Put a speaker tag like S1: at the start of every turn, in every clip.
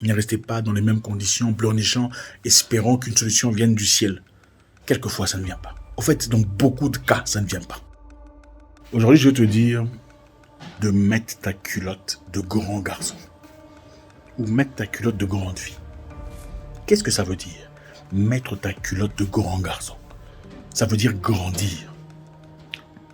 S1: Ne restez pas dans les mêmes conditions, pleurnichant, espérant qu'une solution vienne du ciel. Quelquefois, ça ne vient pas. En fait, dans beaucoup de cas, ça ne vient pas. Aujourd'hui, je vais te dire de mettre ta culotte de grand garçon ou mettre ta culotte de grande fille. Qu'est-ce que ça veut dire? Mettre ta culotte de grand garçon. Ça veut dire grandir.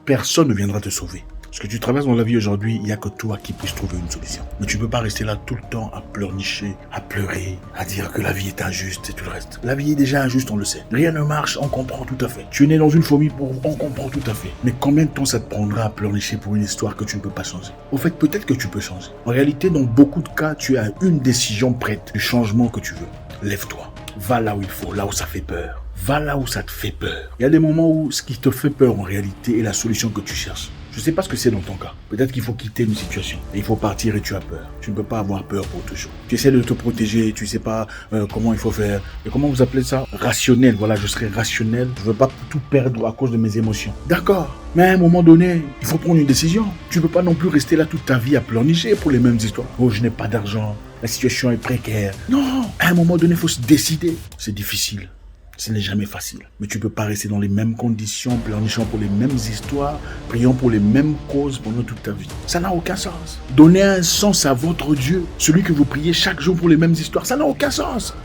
S1: Personne ne viendra te sauver. Ce que tu traverses dans la vie aujourd'hui, il n'y a que toi qui puisses trouver une solution. Mais tu ne peux pas rester là tout le temps à pleurnicher, à pleurer, à dire que la vie est injuste et tout le reste. La vie est déjà injuste, on le sait. Rien ne marche, on comprend tout à fait. Tu es né dans une famille pauvre, on comprend tout à fait. Mais combien de temps ça te prendra à pleurnicher pour une histoire que tu ne peux pas changer? Au fait, peut-être que tu peux changer. En réalité, dans beaucoup de cas, tu as une décision prête du changement que tu veux. Lève-toi. Va là où il faut, là où ça fait peur. Va là où ça te fait peur. Il y a des moments où ce qui te fait peur en réalité est la solution que tu cherches. Je ne sais pas ce que c'est dans ton cas. Peut-être qu'il faut quitter une situation. Et il faut partir et tu as peur. Tu ne peux pas avoir peur pour toujours. Tu essaies de te protéger. Tu ne sais pas comment il faut faire. Et comment vous appelez ça? Rationnel. Voilà, je serai rationnel. Je ne veux pas tout perdre à cause de mes émotions. D'accord. Mais à un moment donné, il faut prendre une décision. Tu ne peux pas non plus rester là toute ta vie à pleurnicher pour les mêmes histoires. Oh, je n'ai pas d'argent. La situation est précaire. Non. À un moment donné, il faut se décider. C'est difficile. Ce n'est jamais facile. Mais tu ne peux pas rester dans les mêmes conditions, pleurnichant pour les mêmes histoires, priant pour les mêmes causes pendant toute ta vie. Ça n'a aucun sens. Donnez un sens à votre Dieu, celui que vous priez chaque jour pour les mêmes histoires. Ça n'a aucun sens.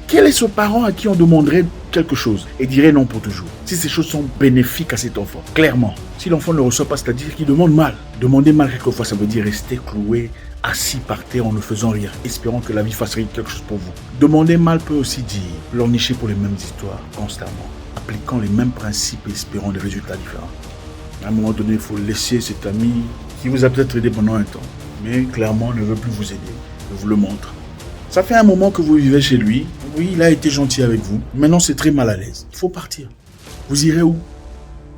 S1: Quel est ce parent à qui on demanderait quelque chose et dirait non pour toujours? Si ces choses sont bénéfiques à cet enfant, clairement. Si l'enfant ne le reçoit pas, c'est-à-dire qu'il demande mal. Demander mal quelquefois, ça veut dire rester cloué, assis par terre en ne faisant rien, espérant que la vie fasse quelque chose pour vous. Demander mal peut aussi dire pleurnicher pour les mêmes histoires constamment, appliquant les mêmes principes et espérant des résultats différents. À un moment donné, il faut laisser cet ami qui vous a peut-être aidé pendant un temps, mais clairement ne veut plus vous aider. Je vous le montre. Ça fait un moment que vous vivez chez lui. Oui, il a été gentil avec vous. Maintenant, c'est très mal à l'aise. Il faut partir. Vous irez où?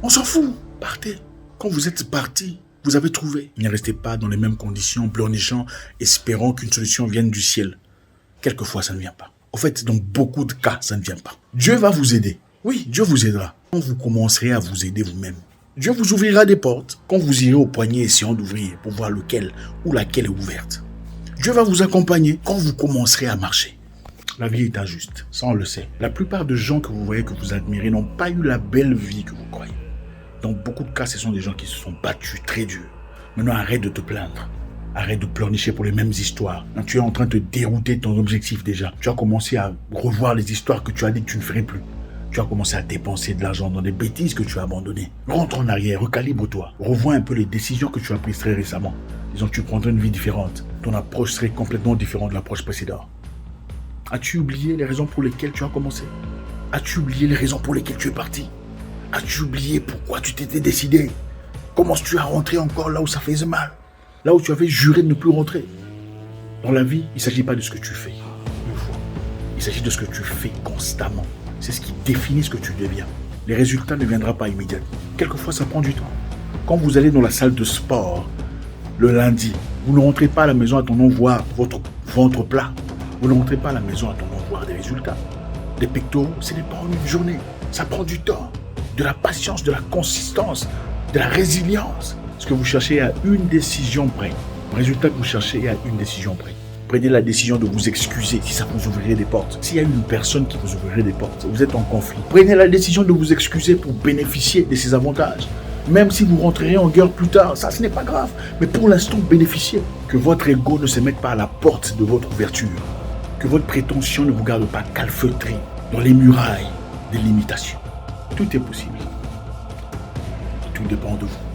S1: On s'en fout. Partez. Quand vous êtes parti, vous avez trouvé. Ne restez pas dans les mêmes conditions, pleurnichant, espérant qu'une solution vienne du ciel. Quelquefois, ça ne vient pas. En fait, dans beaucoup de cas, ça ne vient pas. Dieu va vous aider. Oui, Dieu vous aidera. Quand vous commencerez à vous aider vous-même. Dieu vous ouvrira des portes. Quand vous irez au poignet essayant d'ouvrir pour voir lequel ou laquelle est ouverte. Dieu va vous accompagner quand vous commencerez à marcher. La vie est injuste, ça on le sait. La plupart des gens que vous voyez, que vous admirez, n'ont pas eu la belle vie que vous croyez. Dans beaucoup de cas, ce sont des gens qui se sont battus très dur. Maintenant, arrête de te plaindre. Arrête de pleurnicher pour les mêmes histoires. Quand tu es en train de te dérouter de ton objectif déjà. Tu as commencé à revoir les histoires que tu as dit que tu ne ferais plus. Tu as commencé à dépenser de l'argent dans des bêtises que tu as abandonnées. Rentre en arrière, recalibre-toi. Revois un peu les décisions que tu as prises très récemment. Disons que tu prendrais une vie différente. Ton approche serait complètement différente de l'approche précédente. As-tu oublié les raisons pour lesquelles tu as commencé? As-tu oublié les raisons pour lesquelles tu es parti? As-tu oublié pourquoi tu t'étais décidé? Comment tu as rentré encore là où ça faisait mal? Là où tu avais juré de ne plus rentrer? Dans la vie, il ne s'agit pas de ce que tu fais une fois. Il s'agit de ce que tu fais constamment. C'est ce qui définit ce que tu deviens. Les résultats ne viendront pas immédiatement. Quelquefois, ça prend du temps. Quand vous allez dans la salle de sport, le lundi, vous ne rentrez pas à la maison attendant voir votre ventre plat. Vous ne rentrez pas à la maison attendant voir des résultats. Des pectoraux, ce n'est pas en une journée. Ça prend du temps. De la patience, de la consistance, de la résilience. Ce que vous cherchez à une décision près. Le résultat que vous cherchez est à une décision près. Prenez la décision de vous excuser si ça vous ouvrirait des portes. S'il y a une personne qui vous ouvrirait des portes, vous êtes en conflit. Prenez la décision de vous excuser pour bénéficier de ces avantages. Même si vous rentrerez en guerre plus tard, ça ce n'est pas grave. Mais pour l'instant, bénéficiez. Que votre ego ne se mette pas à la porte de votre ouverture. Que votre prétention ne vous garde pas calfeutré dans les murailles des limitations. Tout est possible. Tout dépend de vous.